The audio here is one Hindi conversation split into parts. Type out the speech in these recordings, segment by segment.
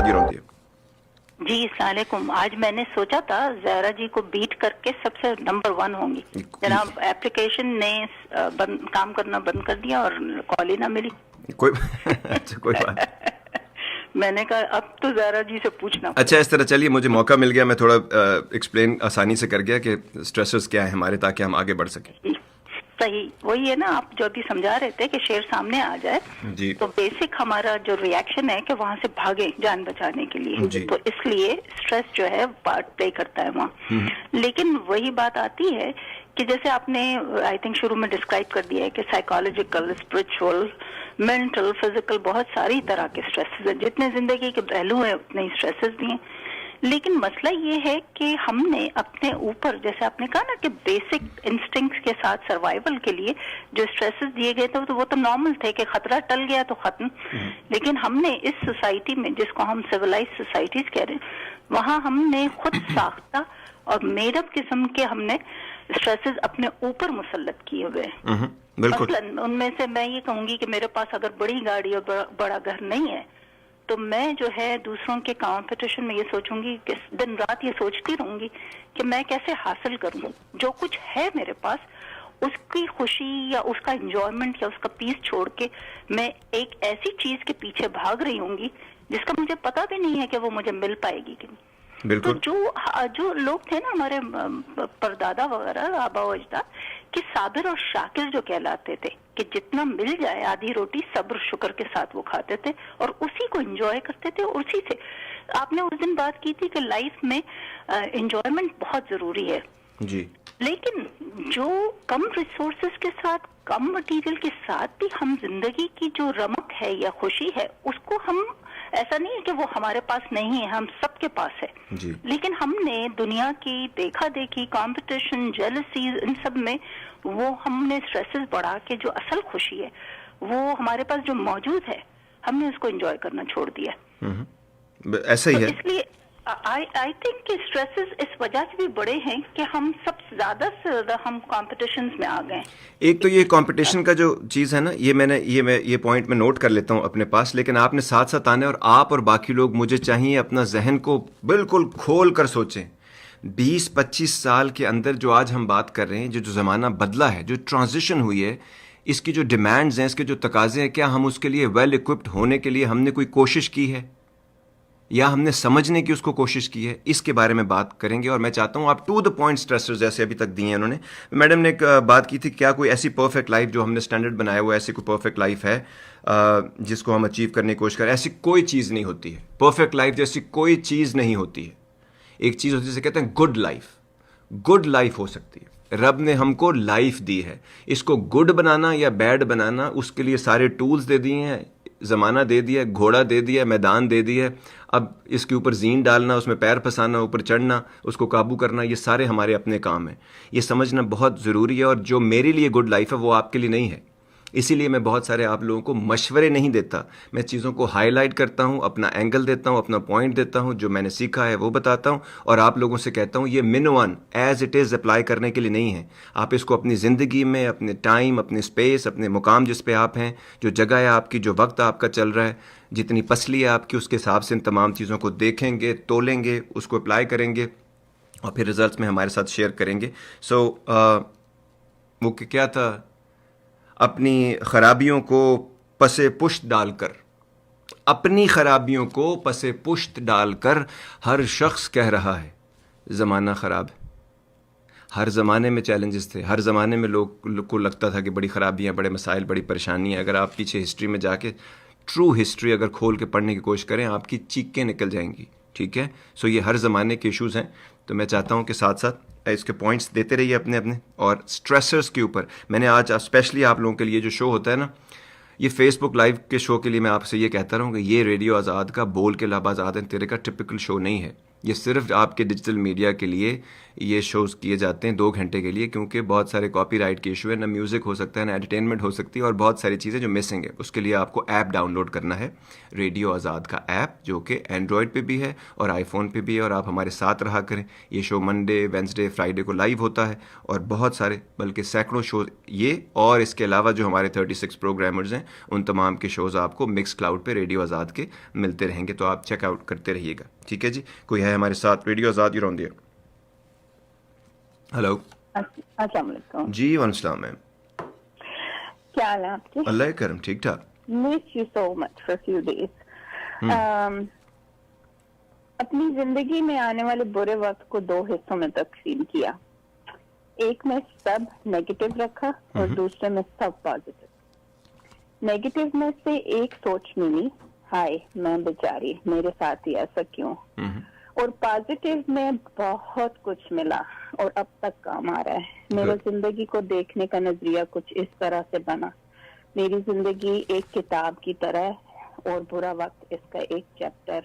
हाजिर होती है। जी अस्सलामुअलैकुम। आज मैंने सोचा था ज़हरा जी को बीट करके सबसे नंबर 1 होंगी। जनाब एप्लीकेशन ने काम करना बंद कर दिया और कॉल ही ना मिली। कोई अच्छा, कोई बात मैंने कहा अब तो ज़हरा जी से पूछना। अच्छा, इस तरह चलिए, मुझे मौका मिल गया, मैं थोड़ा एक्सप्लेन आसानी से कर गया कि स्ट्रेसेस क्या है हमारे, ताकि हम आगे बढ़ सकें। सही वही है ना, आप जो भी समझा रहे थे कि शेर सामने आ जाए जी। तो बेसिक हमारा जो रिएक्शन है कि वहां से भागे जान बचाने के लिए जी। तो इसलिए स्ट्रेस जो है पार्ट प्ले करता है वहाँ। लेकिन वही बात आती है कि जैसे आपने आई थिंक शुरू में डिस्क्राइब कर दिया है कि साइकोलॉजिकल, स्पिरिचुअल, मेंटल, फिजिकल, बहुत सारी तरह के स्ट्रेसेस हैं। जितने जिंदगी के पहलू हैं उतने ही स्ट्रेसेस भी हैं। लेकिन मसला ये है कि हमने अपने ऊपर, जैसे आपने कहा ना कि बेसिक इंस्टिंक्ट्स के साथ सर्वाइवल के लिए जो स्ट्रेसेस दिए गए थे तो वो तो नॉर्मल थे कि खतरा टल गया तो खत्म। लेकिन हमने इस सोसाइटी में, जिसको हम सिविलाइज सोसाइटीज कह रहे हैं, वहां हमने खुद साख्ता और मेडअप किस्म के हमने स्ट्रेसेस अपने ऊपर मुसल्लत किए हुए हैं। मसलन उनमें से मैं ये कहूंगी कि मेरे पास अगर बड़ी गाड़ी और बड़ा घर नहीं है तो मैं जो है दूसरों के कंपटीशन में ये सोचूंगी कि दिन रात ये सोचती रहूंगी कि मैं कैसे हासिल करूं जो कुछ है मेरे पास, उसकी खुशी या उसका एंजॉयमेंट या उसका पीस छोड़ के मैं एक ऐसी चीज के पीछे भाग रही होंगी जिसका मुझे पता भी नहीं है कि वो मुझे मिल पाएगी कि नहीं। तो जो लोग थे ना हमारे परदादा वगैरह, आबा व अजदाद, कि साबिर और शाकिर जो कहलाते थे कि जितना मिल जाए आधी रोटी सब्र शुक्र के साथ वो खाते थे और उसी को एंजॉय करते थे। और उसी से आपने उस दिन बात की थी कि लाइफ में एंजॉयमेंट बहुत जरूरी है जी। लेकिन जो कम रिसोर्सेज के साथ, कम मटेरियल के साथ भी हम जिंदगी की जो रमक है या खुशी है उसको हम, ऐसा नहीं है कि वो हमारे पास नहीं है, हम सबके पास है जी। लेकिन हमने दुनिया की देखा देखी, कंपटीशन, जेलसीज, इन सब में वो हमने स्ट्रेसेस बढ़ा के जो असल खुशी है वो हमारे पास जो मौजूद है हमने उसको एंजॉय करना छोड़ दिया। ऐसा ही है। इसलिए आई थिंक कि स्ट्रेसेस इस वजह से भी बड़े हैं कि हम सब ज्यादा से ज्यादा हम कॉम्पिटिशन्स में आ गए। एक तो ये कंपटीशन का जो चीज़ है ना, ये पॉइंट में नोट कर लेता हूँ अपने पास, लेकिन आपने साथ साथ आने, और आप और बाकी लोग, मुझे चाहिए अपना जहन को बिल्कुल खोल कर सोचें। 20-25 साल के अंदर जो आज हम बात कर रहे हैं, जो ज़माना बदला है, जो ट्रांजिशन हुई है, इसकी जो डिमांड्स हैं, इसके जो तकाजे हैं, क्या हम उसके लिए वेल इक्विप्ड होने के लिए हमने कोई कोशिश की है या हमने समझने की उसको कोशिश की है? इसके बारे में बात करेंगे। और मैं चाहता हूं आप टू द पॉइंट स्ट्रेसर्स जैसे अभी तक दिए हैं उन्होंने। मैडम ने एक बात की थी, क्या कोई ऐसी परफेक्ट लाइफ जो हमने स्टैंडर्ड बनाया हुआ है, ऐसी कोई परफेक्ट लाइफ है जिसको हम अचीव करने की कोशिश करें? ऐसी कोई चीज़ नहीं होती है। परफेक्ट लाइफ जैसी कोई चीज़ नहीं होती है। एक चीज़ होती है जिसे कहते हैं गुड लाइफ। गुड लाइफ हो सकती है। रब ने हमको लाइफ दी है, इसको गुड बनाना या बैड बनाना, उसके लिए सारे टूल्स दे दिए हैं, ज़माना दे दिया, घोड़ा दे दिया, मैदान दे दिया। अब इसके ऊपर जीन डालना, उसमें पैर फंसाना, ऊपर चढ़ना, उसको काबू करना, ये सारे हमारे अपने काम हैं। ये समझना बहुत ज़रूरी है। और जो मेरे लिए गुड लाइफ है वो आपके लिए नहीं है। इसीलिए मैं बहुत सारे आप लोगों को मशवरे नहीं देता, मैं चीज़ों को हाईलाइट करता हूँ, अपना एंगल देता हूँ, अपना पॉइंट देता हूँ, जो मैंने सीखा है वो बताता हूँ, और आप लोगों से कहता हूँ ये min one as it is apply करने के लिए नहीं है। आप इसको अपनी ज़िंदगी में, अपने टाइम, अपने स्पेस, अपने मुकाम जिस पे आप हैं, जो जगह है आपकी, जो वक्त आपका चल रहा है, जितनी पसली है आपकी, उसके हिसाब से इन तमाम चीज़ों को देखेंगे, तोलेंगे, उसको अप्लाई करेंगे और फिर रिजल्ट में हमारे साथ शेयर करेंगे। सो वो क्या था, अपनी खराबियों को पसे पुश्त डालकर, अपनी खराबियों को पसे पुश्त डालकर हर शख्स कह रहा है ज़माना ख़राब है। हर ज़माने में चैलेंजेस थे, हर ज़माने में लोग को लगता था कि बड़ी ख़राबियाँ, बड़े मसाइल, बड़ी परेशानियाँ। अगर आप पीछे हिस्ट्री में जाके ट्रू हिस्ट्री अगर खोल के पढ़ने की कोशिश करें, आपकी चीखें निकल जाएंगी। ठीक है, सो ये हर ज़माने के इश्यूज़ हैं। तो मैं चाहता हूँ कि साथ साथ इसके पॉइंट्स देते रहिए अपने अपने। और स्ट्रेसर्स के ऊपर मैंने आज स्पेशली आप लोगों के लिए जो शो होता है ना, ये फेसबुक लाइव के शो के लिए मैं आपसे ये कहता रहूँ कि ये रेडियो आज़ाद का बोल के लब आज़ाद है तेरे का टिपिकल शो नहीं है। ये सिर्फ आपके डिजिटल मीडिया के लिए ये शोज़ किए जाते हैं 2 घंटे के लिए, क्योंकि बहुत सारे कॉपीराइट के इशू है, ना म्यूज़िक हो सकता है, ना एंटरटेनमेंट हो सकती है, और बहुत सारी चीज़ें जो मिसिंग है। उसके लिए आपको ऐप डाउनलोड करना है, रेडियो आज़ाद का ऐप, जो कि एंड्रॉयड पे भी है और आईफोन पे भी है, और आप हमारे साथ रहा करें। ये शो मंडे, वेंसडे, फ्राइडे को लाइव होता है, और बहुत सारे बल्कि सैकड़ों शो ये और इसके अलावा जो हमारे 36 प्रोग्रामर्स हैं उन तमाम के शोज़ आपको मिक्स क्लाउड पे रेडियो आज़ाद के मिलते रहेंगे, तो आप चेकआउट करते रहिएगा। ठीक है जी। कोई है हमारे साथ? Radio Azad, you're on the air. Hello. अस्सलाम वालेकुम। जी वालेकुम मैम। क्या हाल है आपके? अल्लाह का करम, ठीक ठाक। Miss you so much for few days. अपनी जिंदगी में आने वाले बुरे वक्त को 2 हिस्सों में तकसीम किया। एक में सब नेगेटिव रखा और दूसरे में सब पॉजिटिव। नेगेटिव में से एक सोच मिली, हाय मैं बेचारी, मेरे साथ ही ऐसा क्यों। और पॉजिटिव में बहुत कुछ मिला और अब तक काम आ रहा है। मेरा जिंदगी को देखने का नजरिया कुछ इस तरह से बना, मेरी जिंदगी एक किताब की तरह है और बुरा वक्त इसका एक चैप्टर।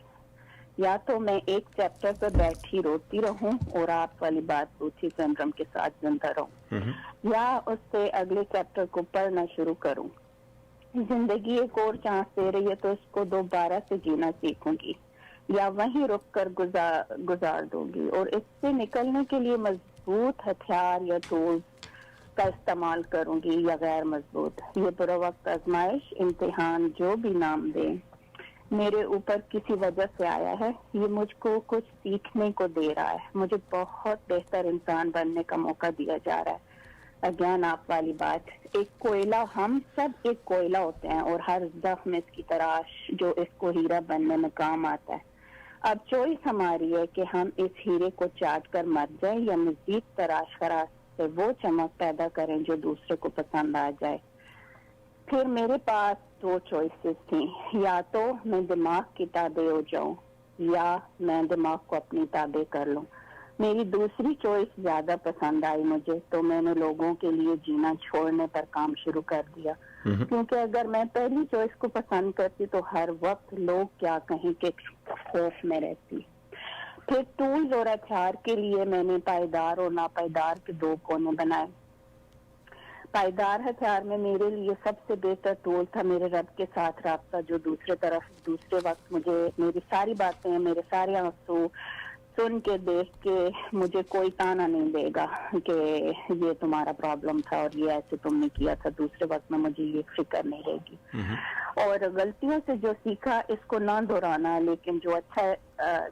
या तो मैं एक चैप्टर पर बैठी रोती रहूं और आप वाली बात पूछी संभ्रम के साथ जिंदा रहूं, या उससे अगले चैप्टर को पढ़ना शुरू करूं। जिंदगी एक और चांस दे रही है तो इसको दोबारा से जीना सीखूंगी, या वहीं रुक कर गुजार दूंगी और इससे निकलने के लिए मजबूत हथियार या टूल्स का इस्तेमाल करूंगी या गैर मजबूत। ये बुरा वक्त, आजमाइश, इम्तिहान, जो भी नाम दे, मेरे ऊपर किसी वजह से आया है। ये मुझको कुछ सीखने को दे रहा है, मुझे बहुत बेहतर इंसान बनने का मौका दिया जा रहा है। अज्ञान आप वाली बात, एक कोयला, हम सब एक कोयला होते हैं और हर जख्म इसकी तराश जो इसको हीरा बनने में काम आता है। अब चॉइस हमारी है कि हम इस हीरे को चाट कर मर जाए या मजीद तराश फराश से वो चमक पैदा करें जो दूसरे को पसंद आ जाए। फिर मेरे पास 2 चॉइसेस थी, या तो मैं दिमाग की ताबे हो जाऊं या मैं दिमाग को अपनी ताबे कर लूं। मेरी दूसरी चॉइस ज्यादा पसंद आई मुझे, तो मैंने लोगों के लिए जीना छोड़ने पर काम शुरू कर दिया, क्योंकि अगर मैं पहली चॉइस को पसंद करती तो हर वक्त लोग क्या कहें के खौफ में रहती। फिर टूल्स और हथियार के लिए मैंने पायदार और नापायदार के 2 कोने बनाए। पायदार हथियार में मेरे लिए सबसे बेहतर टूल था मेरे रब के साथ राब्ता, जो दूसरे वक्त मुझे मेरी सारी बातें, मेरे सारे आंसू सुन के, देख के मुझे कोई ताना नहीं देगा कि ये तुम्हारा प्रॉब्लम था और ये ऐसे तुमने किया था। दूसरे वक्त में मुझे ये फिक्र नहीं रहेगी। और गलतियों से जो सीखा इसको ना दोहराना, लेकिन जो अच्छा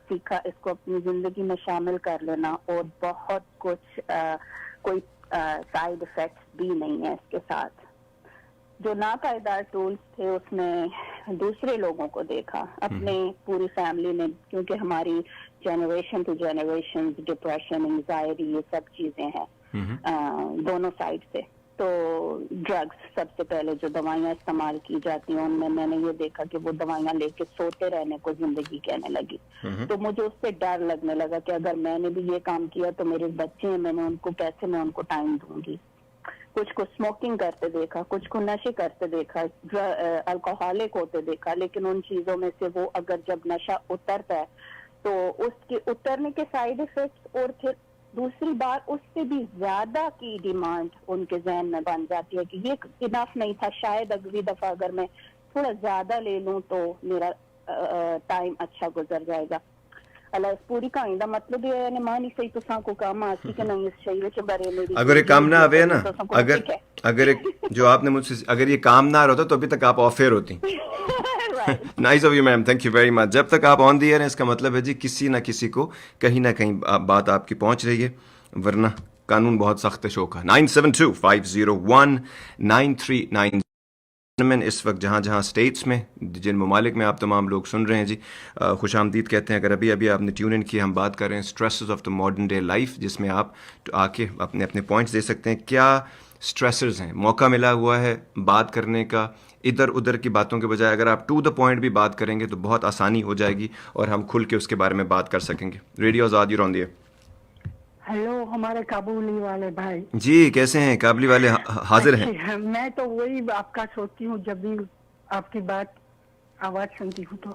सीखा इसको अपनी जिंदगी में शामिल कर लेना। और बहुत कुछ कोई साइड इफेक्ट्स भी नहीं है इसके साथ। जो नापायदार टूल्स थे उसमें दूसरे लोगों को देखा, अपने पूरी फैमिली में, क्योंकि हमारी generation to generation depression, anxiety, ये सब चीजें हैं दोनों साइड से। तो ड्रग्स सबसे पहले जो दवाइयाँ इस्तेमाल की जाती हैं उनमें मैंने ये देखा कि वो दवाइयाँ लेके सोते रहने को जिंदगी कहने लगी। तो मुझे उससे डर लगने लगा कि अगर मैंने भी ये काम किया तो मेरे बच्चे हैं, मैंने उनको कैसे मैं उनको टाइम दूंगी। कुछ को स्मोकिंग करते देखा, कुछ को नशे करते देखा, अल्कोहलिक होते देखा, लेकिन उन चीजों में से वो अगर जब नशा उतरता है तो उसके उतरने के साइड इफेक्ट्स और फिर दूसरी बार उससे भी ज्यादा की डिमांड उनके जहन में बन जाती है कि ये इनफ नहीं था, शायद अगली दफा अगर मैं थोड़ा ज्यादा ले लूं तो मेरा टाइम अच्छा गुजर जाएगा। अल्लाह इस पूरी कहानी का मतलब ये है मानी सही तो को काम आती कि नहीं इस शरीर ਵਿੱਚ बरे मेरी अगर ये काम ना आवे ना, अगर जो आपने मुझसे, अगर ये काम ना आ रहा होता तो अभी तक आप ऑफ एयर होती। Nice of you ma'am, thank you very much. जब तक आप ऑन द एयर हैं इसका मतलब है जी किसी ना किसी को कहीं ना कहीं बात आपकी पहुंच रही है, वरना कानून बहुत सख्त है शो का। 9725019390 इस वक्त जहाँ जहाँ स्टेट्स में, जिन ममालिक में आप तमाम लोग सुन रहे हैं जी, खुश आमदीद कहते हैं। अगर अभी अभी आपने ट्यून इन किया, हम बात कर रहे हैं stresses of the modern day life, जिसमें आप आके अपने अपने पॉइंट्स दे सकते हैं। क्या स्ट्रेसर्स हैं, मौका मिला हुआ है बात करने का, इधर उधर की बातों के बजाय अगर आप टू द पॉइंट भी बात करेंगे तो बहुत आसानी हो जाएगी और हम खुल के उसके बारे में बात कर सकेंगे। Radio Azad, you're on the air. Hello हमारे काबुली वाले भाई जी, कैसे हैं काबुली वाले? हाजिर हैं। मैं तो वही आपका सोचती हूँ, जब भी आपकी बात आवाज सुनती हूँ तो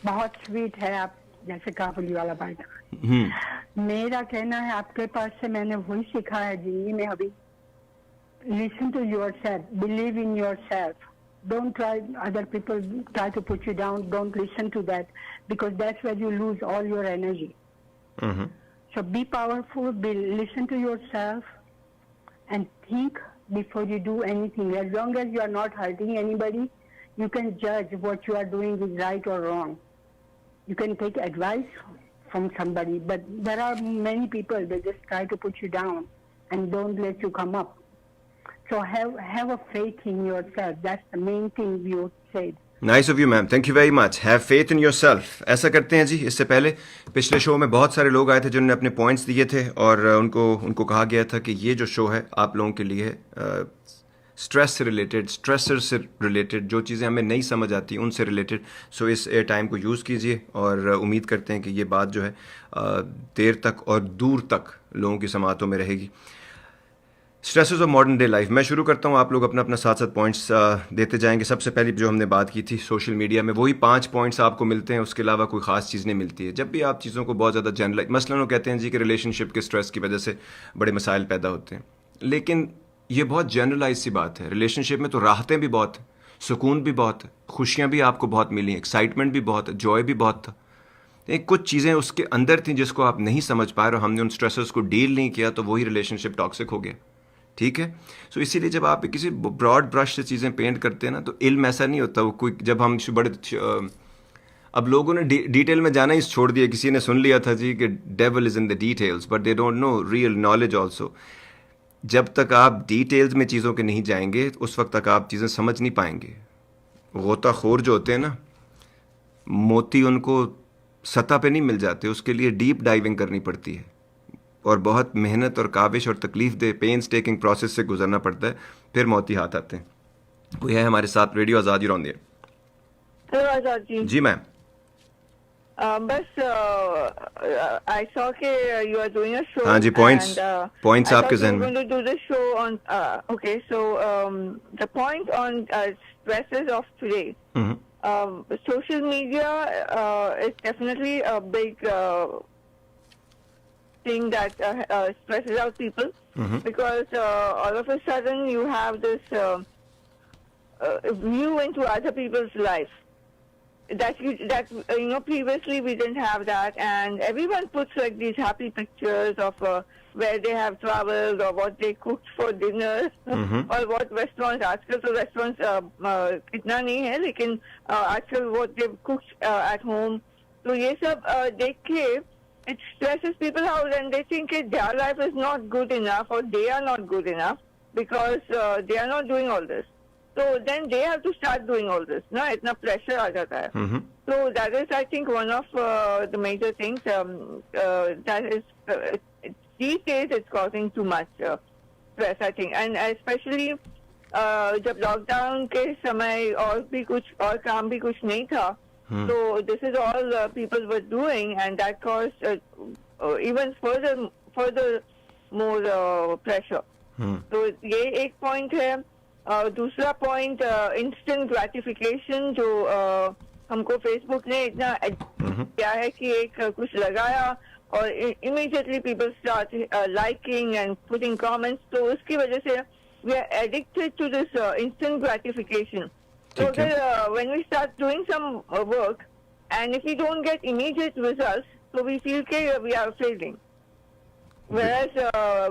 बहुत स्वीट है आप, जैसे काबुली वाला भाई था। हम्म मेरा कहना है आपके पास से मैंने वही सीखा है जिंदगी में अभी। Listen to yourself, believe in yourself, don't try other people try to put you down, don't listen to that because that's where you lose all your energy. Hmm So be powerful, listen to yourself and think before you do anything. As long as you are not hurting anybody, you can judge what you are doing is right or wrong. You can take advice from somebody, but there are many people that just try to put you down and don't let you come up. So have a faith in yourself. That's the main thing you said. Nice of you ma'am, thank you very much. Have faith in yourself. ऐसा करते हैं जी, इससे पहले पिछले शो में बहुत सारे लोग आए थे जिन्होंने अपने पॉइंट्स दिए थे और उनको कहा गया था कि ये जो शो है आप लोगों के लिए है स्ट्रेस से रिलेटेड, स्ट्रेसर से रिलेटेड, जो चीज़ें हमें नहीं समझ आती उनसे रिलेटेड। सो इस एयर टाइम को यूज़ कीजिए और उम्मीद करते हैं कि ये बात जो है देर तक और दूर तक लोगों की समातों में रहेगी। Stresses of modern day life, मैं शुरू करता हूँ, आप लोग अपना अपना साथ साथ पॉइंट्स देते जाएंगे। सबसे पहले जो हमने बात की थी सोशल मीडिया में, वही 5 पॉइंट्स आपको मिलते हैं, उसके अलावा कोई ख़ास चीज़ नहीं मिलती है। जब भी आप चीज़ों को बहुत ज़्यादा जनरलाइज, मसलन वो कहते हैं जी कि रिलेशनशिप के स्ट्रेस की वजह से बड़े मसाइल पैदा होते हैं, लेकिन ये बहुत जनरलाइज सी बात है। रिलेशनशिप में तो राहतें भी बहुत हैं, सुकून भी बहुत है, खुशियाँ भी आपको बहुत मिली, एक्साइटमेंट भी बहुत है, जॉय भी बहुत था। एक कुछ चीज़ें उसके अंदर थी जिसको आप नहीं समझ पाए और हमने उन स्ट्रेसेस को डील नहीं किया, तो वही रिलेशनशिप टॉक्सिक हो गया। ठीक है, सो इसीलिए जब आप किसी ब्रॉड ब्रश से चीज़ें पेंट करते हैं ना, तो इल्म ऐसा नहीं होता। वो कोई जब हम बड़े अब लोगों ने डिटेल में जाना ही छोड़ दिया। किसी ने सुन लिया था जी कि devil is in the details, but they don't know real knowledge also. जब तक आप डिटेल्स में चीज़ों के नहीं जाएंगे उस वक्त तक आप चीज़ें समझ नहीं पाएंगे। गोताखोर जो होते हैं ना, मोती उनको सतह पे नहीं मिल जाते, उसके लिए डीप डाइविंग करनी पड़ती है और बहुत मेहनत और काविश और तकलीफ दे पेन्स टेकिंग प्रोसेस से गुजरना पड़ता है, फिर मोती हाथ आते हैं। वो है हमारे साथ रेडियो आज़ाद ही रौंदे। हेलो आजाद जी। जी मैम। बस आई सॉ के you are doing a show. हाँ जी, पॉइंट्स आपके जहन में। Going to do this show on okay, so the point on stresses of today, social media is definitely a big thing that stresses out people, because all of a sudden you have this view into other people's life that previously we didn't have that, and everyone puts like these happy pictures of where they have traveled or what they cooked for dinner or what restaurants, आजकल तो restaurants इतना नहीं है, लेकिन आजकल what they've cooked at home, तो ये सब देख के it stresses people out and they think that their life is not good enough or they are not good enough because they are not doing all this. So then they have to start doing all this. No, itna pressure aa jata hai. So that is, I think, one of the major things that is these days it's causing too much stress, I think, and especially जब लॉकडाउन के समय और भी कुछ और काम भी कुछ नहीं था, so this is all people were doing, and that caused even further more pressure. तो ये एक point है। दूसरा point instant gratification, जो हमको Facebook ने इतना किया है कि एक कुछ लगाया और immediately people start liking and putting comments, तो उसकी वजह से we are addicted to this instant gratification. So when we start doing some work, and if we don't get immediate results, so we feel that we are failing. Whereas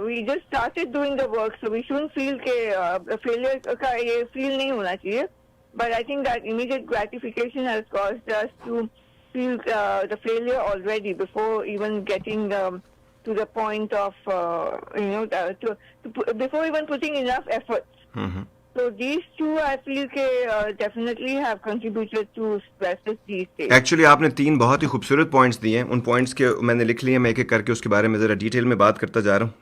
we just started doing the work, so we shouldn't feel that failure का ये feel नहीं होना चाहिए. But I think that immediate gratification has caused us to feel the failure already before even getting to the point of before even putting enough effort. So these two I feel definitely have contributed to stresses these days. Actually आपने 3 बहुत ही खूबसूरत पॉइंट्स दिए हैं। उन पॉइंट्स के मैंने लिख लिए, मैं एक एक करके उसके बारे में ज़रा डिटेल में बात करता जा रहा हूँ।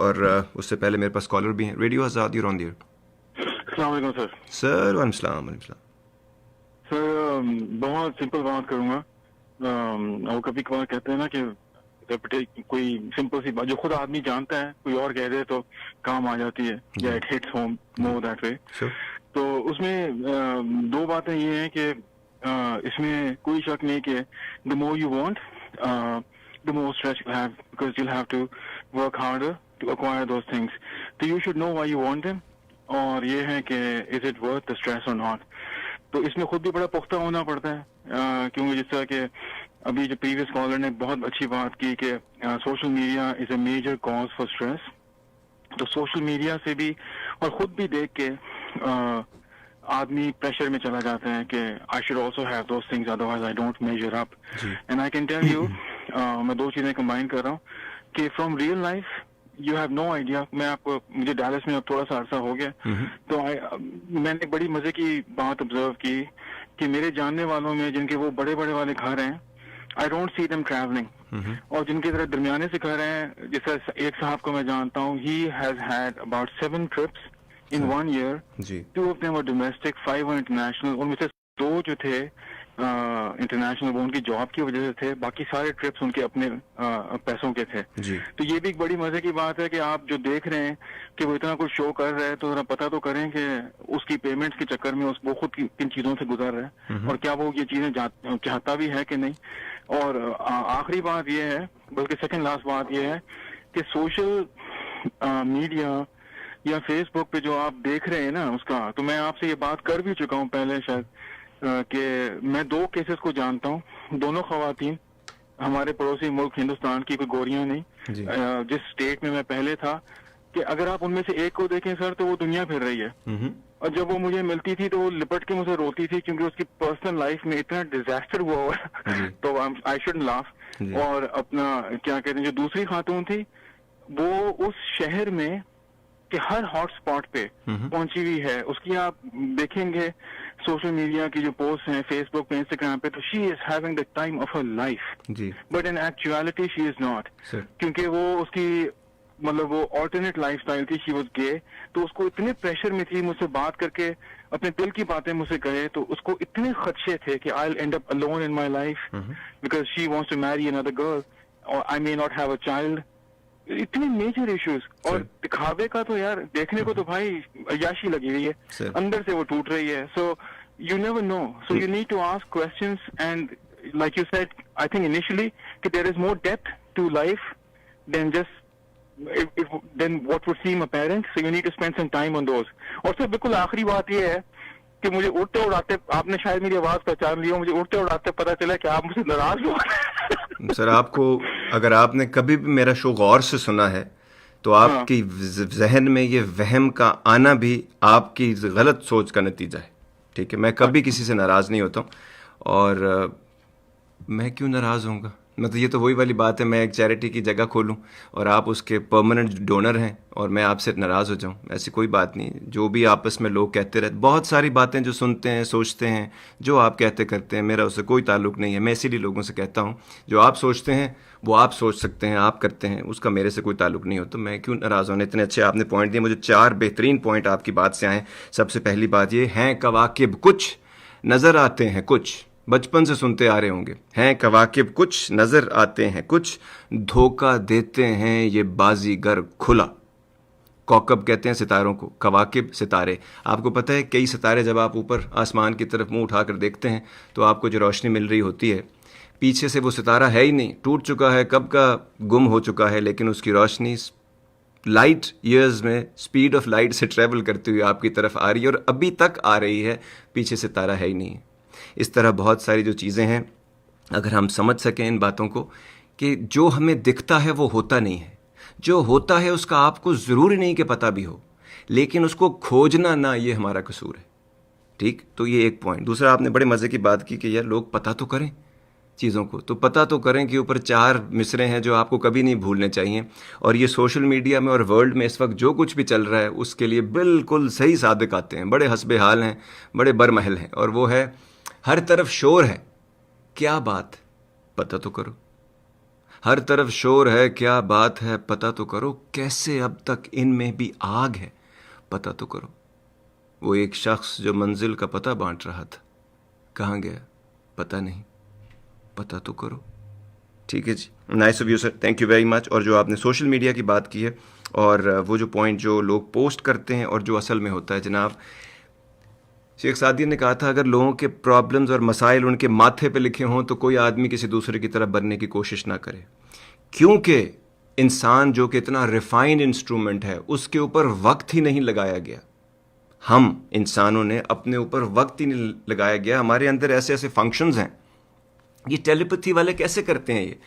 और उससे पहले मेरे पास कॉलर भी हैं। रेडियो आज़ाद ही रौंदे। अस्सलाम वालेकुम सर। सर वालेकुम सलाम। सर बहुत सिंपल बात करूँगा। वो कभी कभार कहते हैं ना कि कोई सिंपल सी बात जो खुद आदमी जानता है कोई और कह दे तो काम आ जाती है, या it hits home more that way. तो उसमें 2 बातें ये हैं कि इसमें कोई शक नहीं कि the more you want the more stress you'll have, because you'll have to work harder to acquire those things. So you should know why you want them, और ये है कि is it worth the stress or not. तो इसमें खुद भी बड़ा पुख्ता होना पड़ता है, क्योंकि जिस तरह के अभी जो प्रीवियस कॉलर ने बहुत अच्छी बात की कि social media is a major cause for stress. तो सोशल मीडिया से भी और खुद भी देख के आदमी प्रेशर में चला जाता है कि I should also have those things, otherwise I don't measure up. And I can tell you, मैं दो चीजें कंबाइन कर रहा हूँ कि from real life you have no idea. मैं आपको, मुझे डैलस में अब थोड़ा सा अरसा हो गया, तो मैंने एक बड़ी मजे की बात ऑब्जर्व की कि मेरे जानने वालों में जिनके वो बड़े बड़े वाले घर हैं, I don't see them travelling. और जिनके तरह दरमियाने से घर हैं, जैसे एक साहब को मैं जानता हूँ, he has had about 7 trips in 1 year. 2 of them were domestic, 5 were international. उनमें से 2 जो थे इंटरनेशनल, वो उनकी जॉब की वजह से थे, बाकी सारे ट्रिप्स उनके अपने पैसों के थे. तो ये भी एक बड़ी मजे की बात है कि आप जो देख रहे हैं कि वो इतना कुछ शो कर रहा है, तो जरा पता तो करें कि उसकी पेमेंट्स के चक्कर में वो खुद किन चीजों से गुजर रहा है और क्या वो ये चीजें चाहता भी है कि नहीं. और आखिरी बात ये है, बल्कि सेकंड लास्ट बात ये है कि सोशल मीडिया या फेसबुक पे जो आप देख रहे हैं ना उसका, तो मैं आपसे ये बात कर भी चुका हूँ पहले शायद, कि मैं 2 केसेस को जानता हूँ, दोनों खवातीन, हमारे पड़ोसी मुल्क हिंदुस्तान की, कोई गोरियां नहीं. जिस स्टेट में मैं पहले था, कि अगर आप उनमें से एक को देखें सर, तो वो दुनिया फिर रही है. और जब वो मुझे मिलती थी तो वो लिपट के मुझे रोती थी, क्योंकि उसकी पर्सनल लाइफ में इतना डिजास्टर हुआ हुआ तो आई शुड लाफ. और अपना क्या कहते हैं, जो दूसरी खातून थी, वो उस शहर में कि हर हॉटस्पॉट पे पहुंची हुई है. उसकी आप देखेंगे सोशल मीडिया की जो पोस्ट हैं, फेसबुक पे, इंस्टाग्राम पे, तो she is having the time of her life. But in actuality she is not, क्योंकि वो उसकी मतलब वो ऑल्टरनेट लाइफस्टाइल थी. शी वाज गे, तो उसको इतने प्रेशर में थी मुझसे बात करके अपने दिल की बातें मुझसे कहे, तो उसको इतने खदशे थे कि I will end up alone in my life because she wants to marry another girl, और I may not have a child. इतने मेजर इश्यूज. और दिखावे का तो यार देखने को तो भाई अय्याशी लगी हुई है, अंदर से वो टूट रही है. So you never know, so you need to ask questions. And like you said, I think initially कि there is more depth to life than just then what would seem apparent, so you need to spend some time on those. और सर बिल्कुल आखिरी बात ये है कि मुझे उड़ते उड़ाते, आपने शायद मेरी आवाज पहचान ली हो, मुझे उड़ते उड़ाते पता चला कि आप मुझसे नाराज हो. सर आपको, अगर आपने कभी भी मेरा शो गौर से सुना है, तो आपकी जहन में ये वहम का आना भी आपकी गलत सोच का नतीजा है. ठीक है, मैं कभी किसी से नाराज नहीं होता हूँ, और मैं क्यों नाराज होऊंगा. मतलब ये तो वही वाली बात है, मैं एक चैरिटी की जगह खोलूं और आप उसके परमानेंट डोनर हैं और मैं आपसे नाराज़ हो जाऊं, ऐसी कोई बात नहीं. जो भी आपस में लोग कहते रहते, बहुत सारी बातें जो सुनते हैं, सोचते हैं, जो आप कहते करते हैं, मेरा उससे कोई ताल्लुक नहीं है. मैं इसीलिए लोगों से कहता हूं, जो आप सोचते हैं वो आप सोच सकते हैं, आप करते हैं, उसका मेरे से कोई ताल्लुक नहीं हो, तो मैं क्यों नाराज़ होने. इतने अच्छे आपने पॉइंट दिए मुझे. 4 बेहतरीन पॉइंट आपकी बात से आए. सबसे पहली बात ये, हैं कवाकिब कुछ नज़र आते हैं कुछ, बचपन से सुनते आ रहे होंगे, हैं कवाकिब कुछ नजर आते हैं कुछ, धोखा देते हैं ये बाजीगर खुला. कौकब कहते हैं सितारों को, कवाकिब सितारे. आपको पता है कई सितारे जब आप ऊपर आसमान की तरफ मुंह उठाकर देखते हैं तो आपको जो रोशनी मिल रही होती है, पीछे से वो सितारा है ही नहीं, टूट चुका है, कब का गुम हो चुका है, लेकिन उसकी रोशनी लाइट ईयर्स में स्पीड ऑफ लाइट से ट्रेवल करती हुई आपकी तरफ आ रही है और अभी तक आ रही है, पीछे सितारा है ही नहीं. इस तरह बहुत सारी जो चीज़ें हैं, अगर हम समझ सकें इन बातों को कि जो हमें दिखता है वो होता नहीं है, जो होता है उसका आपको ज़रूरी नहीं कि पता भी हो, लेकिन उसको खोजना ना, ये हमारा कसूर है. ठीक, तो ये एक पॉइंट. दूसरा, आपने बड़े मज़े की बात की कि यार लोग पता तो करें चीज़ों को, तो पता तो करें कि ऊपर 4 मिसरे हैं जो आपको कभी नहीं भूलने चाहिए. और ये सोशल मीडिया में और वर्ल्ड में इस वक्त जो कुछ भी चल रहा है उसके लिए बिल्कुल सही सादिक आते हैं, बड़े हस्बे हाल हैं, बड़े बरमहल हैं. और वो है, हर तरफ शोर है, क्या बात, पता तो करो. हर तरफ शोर है, क्या बात है, पता तो करो. कैसे अब तक इनमें भी आग है, पता तो करो. वो एक शख्स जो मंजिल का पता बांट रहा था, कहाँ गया, पता नहीं, पता तो करो. ठीक है जी, nice of you sir, thank you very much. और जो आपने सोशल मीडिया की बात की है और वो जो पॉइंट जो लोग पोस्ट करते हैं और जो असल में होता है, जनाब शेख सादी ने कहा था, अगर लोगों के प्रॉब्लम्स और मसाइल उनके माथे पे लिखे हों तो कोई आदमी किसी दूसरे की तरह बनने की कोशिश ना करे, क्योंकि इंसान जो कि इतना रिफाइंड इंस्ट्रूमेंट है उसके ऊपर वक्त ही नहीं लगाया गया। हम इंसानों ने अपने ऊपर वक्त ही नहीं लगाया गया। हमारे अंदर ऐसे ऐसे फंक्शंस हैं। ये टेलीपैथी वाले कैसे करते हैं? ये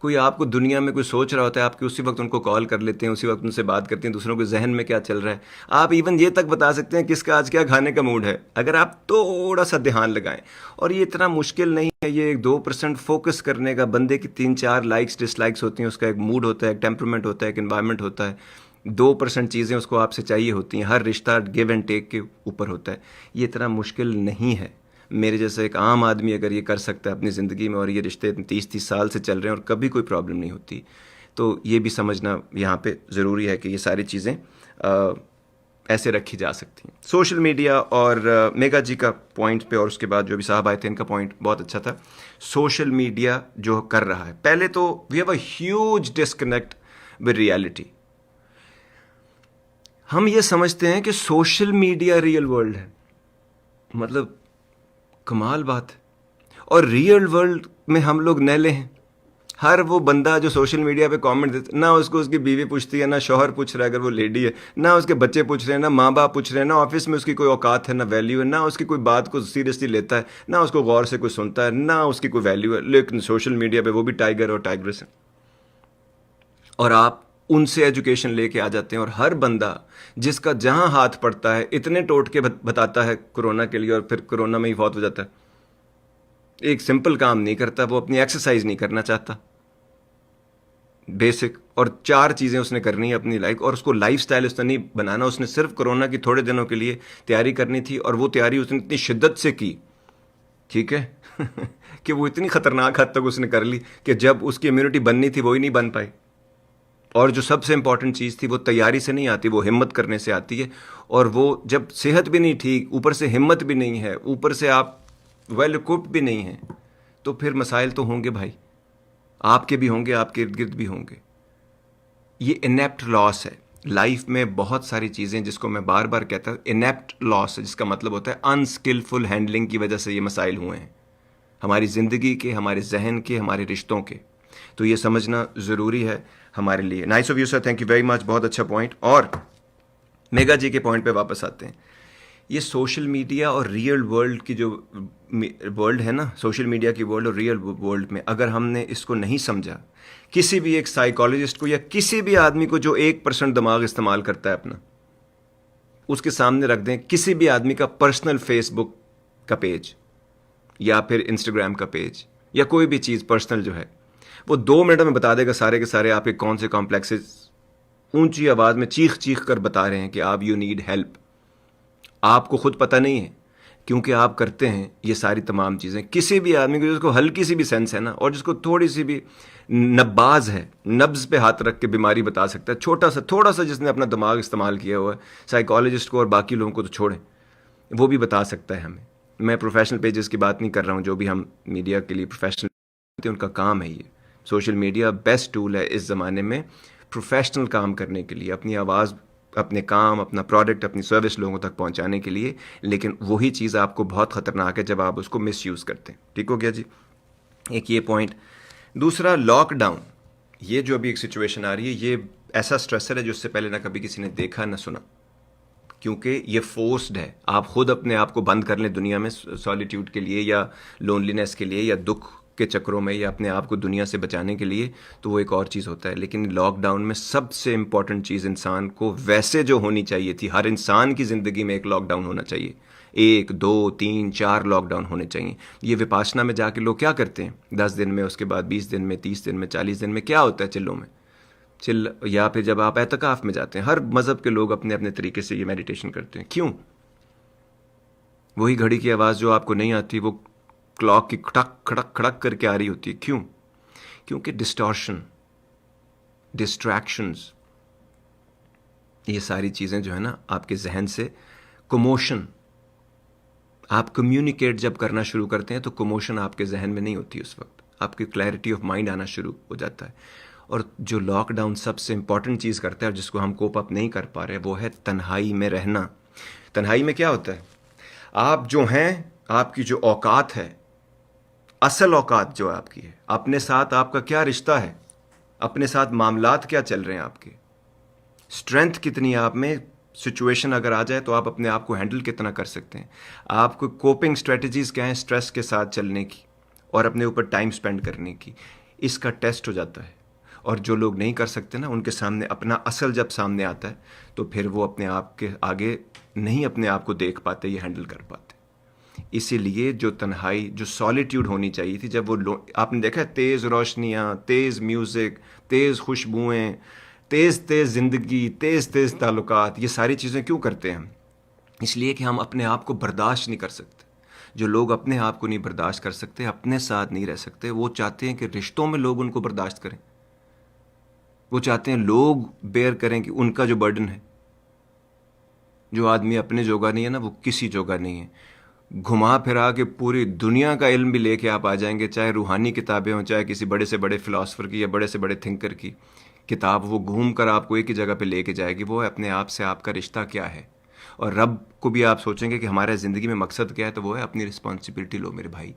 कोई आपको दुनिया में कोई सोच रहा होता है, आपके उसी वक्त उनको कॉल कर लेते हैं, उसी वक्त उनसे बात करते हैं, दूसरों के जहन में क्या चल रहा है। आप इवन ये तक बता सकते हैं किसका आज क्या खाने का मूड है, अगर आप थोड़ा सा ध्यान लगाएं। और ये इतना मुश्किल नहीं है, ये 2% फोकस करने का। बंदे की 3-4 लाइक्स डिसलाइक्स होती हैं, उसका एक मूड होता है, एक टेम्परामेंट होता है, एक एनवायरनमेंट होता है। 2% चीज़ें उसको आपसे चाहिए होती हैं। हर रिश्ता गिव एंड टेक के ऊपर होता है। ये इतना मुश्किल नहीं है। मेरे जैसा एक आम आदमी अगर ये कर सकता है अपनी ज़िंदगी में, और ये रिश्ते 30-30 साल से चल रहे हैं और कभी कोई प्रॉब्लम नहीं होती, तो ये भी समझना यहाँ पे ज़रूरी है कि ये सारी चीज़ें ऐसे रखी जा सकती हैं। सोशल मीडिया और मेगा जी का पॉइंट पे, और उसके बाद जो भी साहब आए थे इनका पॉइंट बहुत अच्छा था। सोशल मीडिया जो कर रहा है, पहले तो we have a huge disconnect with reality. हम ये समझते हैं कि सोशल मीडिया रियल वर्ल्ड है, मतलब कमाल बात है। और रियल वर्ल्ड में हम लोग नैले हैं। हर वो बंदा जो सोशल मीडिया पे कमेंट देता, ना उसको उसकी बीवी पूछती है, ना शौहर पूछ रहा है अगर वो लेडी है, ना उसके बच्चे पूछ रहे हैं, ना माँ बाप पूछ रहे हैं, ना ऑफिस में उसकी कोई औकात है, ना वैल्यू है, ना उसकी कोई बात को सीरियसली लेता है, ना उसको गौर से कोई सुनता है, ना उसकी कोई वैल्यू है। लेकिन सोशल मीडिया पे वो भी टाइगर और टाइग्रेस है, और आप उनसे एजुकेशन लेके आ जाते हैं। और हर बंदा जिसका जहां हाथ पड़ता है इतने टोटके बताता है कोरोना के लिए, और फिर कोरोना में ही फौत हो जाता है। एक सिंपल काम नहीं करता, वो अपनी एक्सरसाइज नहीं करना चाहता बेसिक, और 4 चीज़ें उसने करनी है अपनी लाइफ, और उसको लाइफ स्टाइल उसने नहीं बनाना। उसने सिर्फ कोरोना की थोड़े दिनों के लिए तैयारी करनी थी, और वो तैयारी उसने इतनी शिद्दत से की, ठीक है कि वो इतनी खतरनाक हद तक उसने कर ली कि जब उसकी इम्यूनिटी बननी थी वो ही नहीं बन पाई। और जो सबसे इंपॉर्टेंट चीज़ थी, वो तैयारी से नहीं आती, वो हिम्मत करने से आती है। और वो जब सेहत भी नहीं ठीक, ऊपर से हिम्मत भी नहीं है, ऊपर से आप वेल इक्विप्ड भी नहीं हैं, तो फिर मसाइल तो होंगे भाई, आपके भी होंगे, आपके इर्द गिर्द भी होंगे। ये इनेप्ट लॉस है लाइफ में। बहुत सारी चीज़ें जिसको मैं बार बार कहता हूँ इनेप्ट लॉस है, जिसका मतलब होता है अनस्किलफुल हैंडलिंग की वजह से ये मसाइल हुए हैं, हमारी ज़िंदगी के, हमारे जहन के, हमारे रिश्तों के। तो ये समझना ज़रूरी है हमारे लिए। Nice of you sir, thank you very much, बहुत अच्छा पॉइंट। और मेगा जी के पॉइंट पे वापस आते हैं। ये सोशल मीडिया और रियल वर्ल्ड की जो वर्ल्ड है ना, सोशल मीडिया की वर्ल्ड और रियल वर्ल्ड में अगर हमने इसको नहीं समझा, किसी भी एक साइकोलॉजिस्ट को या किसी भी आदमी को जो 1% दिमाग इस्तेमाल करता है अपना, उसके सामने रख दें किसी भी आदमी का पर्सनल फेसबुक का पेज या फिर इंस्टाग्राम का पेज या कोई भी चीज़ पर्सनल जो है, वो 2 मिनट में बता देगा सारे के सारे आपके कौन से कॉम्प्लेक्सेस ऊंची आवाज़ में चीख चीख कर बता रहे हैं कि आप यू नीड हेल्प। आपको खुद पता नहीं है, क्योंकि आप करते हैं ये सारी तमाम चीज़ें। किसी भी आदमी को जिसको हल्की सी भी सेंस है ना, और जिसको थोड़ी सी भी नब्बाज है, नब्ज पे हाथ रख के बीमारी बता सकता है, छोटा सा थोड़ा सा जिसने अपना दिमाग इस्तेमाल किया हुआ है, साइकोलॉजिस्ट को और बाकी लोगों को तो छोड़ें, वो भी बता सकता है हमें। मैं प्रोफेशनल पेजेस की बात नहीं कर रहा हूँ, जो भी हम मीडिया के लिए प्रोफेशनल उनका काम है ये। सोशल मीडिया बेस्ट टूल है इस ज़माने में प्रोफेशनल काम करने के लिए, अपनी आवाज़, अपने काम, अपना प्रोडक्ट, अपनी सर्विस लोगों तक पहुंचाने के लिए। लेकिन वही चीज़ आपको बहुत ख़तरनाक है जब आप उसको मिसयूज़ करते हैं। ठीक हो गया जी, एक ये पॉइंट। दूसरा, लॉकडाउन, ये जो अभी एक सिचुएशन आ रही है, ये ऐसा स्ट्रेसर है जो उससे पहले ना कभी किसी ने देखा ना सुना, क्योंकि ये फोर्स्ड है। आप खुद अपने आप को बंद कर लें दुनिया में सॉलिट्यूड के लिए या लोनलीनेस के लिए या दुख के चक्रों में या अपने आप को दुनिया से बचाने के लिए, तो वो एक और चीज़ होता है। लेकिन लॉकडाउन में सबसे इम्पॉर्टेंट चीज़ इंसान को वैसे जो होनी चाहिए थी, हर इंसान की ज़िंदगी में एक लॉकडाउन होना चाहिए, 1, 2, 3, 4 लॉकडाउन होने चाहिए। ये विपासना में जाके लोग क्या करते हैं, 10 दिन में, उसके बाद 20 दिन में, 30 दिन में, 40 दिन में क्या होता है चिल्लों में चिल, या फिर जब आप एतकाफ़ में जाते हैं, हर मज़हब के लोग अपने अपने तरीके से ये मेडिटेशन करते हैं। क्यों? वही घड़ी की आवाज़ जो आपको नहीं आती, वो क्लॉक की खड़क खड़क खड़क करके आ रही होती है। क्यों? क्योंकि डिस्टॉर्शन, डिस्ट्रैक्शंस, ये सारी चीज़ें जो है ना आपके जहन से, कमोशन, आप कम्युनिकेट जब करना शुरू करते हैं तो कमोशन आपके जहन में नहीं होती, उस वक्त आपकी क्लैरिटी ऑफ माइंड आना शुरू हो जाता है। और जो लॉकडाउन सबसे इंपॉर्टेंट चीज़ करता है और जिसको हम कोप अप नहीं कर पा रहे, वो है तन्हाई में रहना। तन्हाई में क्या होता है, आप जो हैं, आपकी जो औकात है, असल औकात जो आपकी है, अपने साथ आपका क्या रिश्ता है, अपने साथ मामलात क्या चल रहे हैं आपके, स्ट्रेंथ कितनी है आप में, सिचुएशन अगर आ जाए तो आप अपने आप को हैंडल कितना कर सकते हैं, आपको कोपिंग स्ट्रेटजीज क्या हैं स्ट्रेस के साथ चलने की और अपने ऊपर टाइम स्पेंड करने की, इसका टेस्ट हो जाता है। और जो लोग नहीं कर सकते ना, उनके सामने अपना असल जब सामने आता है तो फिर वो अपने आप के आगे नहीं अपने आप को देख पाते, ये हैंडल कर पाते। इसीलिए जो तन्हाई, जो सॉलिट्यूड होनी चाहिए थी, जब वो आपने देखा है तेज़ रोशनियाँ, तेज़ म्यूज़िक, तेज़ खुशबुएँ, तेज़ तेज़ ज़िंदगी, तेज़ तेज़ ताल्लुकात, ये सारी चीज़ें क्यों करते हैं हम? इसलिए कि हम अपने आप को बर्दाश्त नहीं कर सकते। जो लोग अपने आप को नहीं बर्दाश्त कर सकते, अपने साथ नहीं रह सकते, वो चाहते हैं कि रिश्तों में लोग उनको बर्दाश्त करें। वो चाहते हैं लोग बेयर करें कि उनका जो बर्डन है। जो आदमी अपने जोगा नहीं है ना, वो किसी जोगा नहीं है। घुमा फिरा के पूरी दुनिया का इल्म भी लेके आप आ जाएंगे, चाहे रूहानी किताबें हों, चाहे किसी बड़े से बड़े फ़िलासफ़र की या बड़े से बड़े थिंकर की किताब, वो घूम कर आपको एक ही जगह पे लेके जाएगी, वो है अपने आप से आपका रिश्ता क्या है। और रब को भी आप सोचेंगे कि हमारे ज़िंदगी में मकसद क्या है, तो वो है अपनी रिस्पॉन्सिबिलिटी लो मेरे भाई,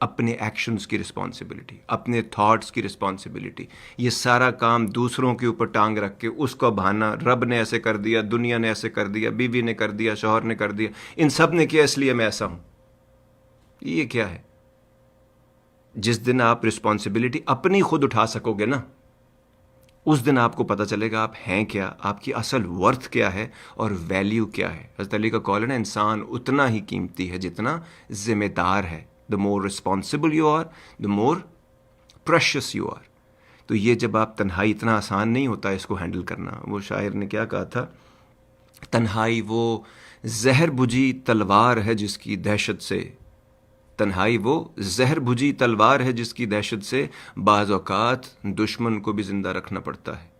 अपने एक्शंस की रिस्पॉन्सिबिलिटी, अपने थॉट्स की रिस्पॉन्सिबिलिटी। ये सारा काम दूसरों के ऊपर टांग रख के उसको बहाना, रब ने ऐसे कर दिया, दुनिया ने ऐसे कर दिया, बीवी ने कर दिया, शौहर ने कर दिया, इन सब ने किया इसलिए मैं ऐसा हूँ, ये क्या है? जिस दिन आप रिस्पॉन्सिबिलिटी अपनी खुद उठा सकोगे ना, उस दिन आपको पता चलेगा आप हैं क्या, आपकी असल वर्थ क्या है और वैल्यू क्या है। हज़रत अली का कॉल है ना, इंसान उतना ही कीमती है जितना जिम्मेदार है। The more responsible you are, the more precious you are. तो ये जब आप तन्हाई, इतना आसान नहीं होता इसको हैंडल करना। वो शायर ने क्या कहा था, तन्हाई वो जहर बुझी तलवार है जिसकी दहशत से, तन्हाई वो जहर बुझी तलवार है जिसकी दहशत से बाज़ औक़ात दुश्मन को भी ज़िंदा रखना पड़ता है।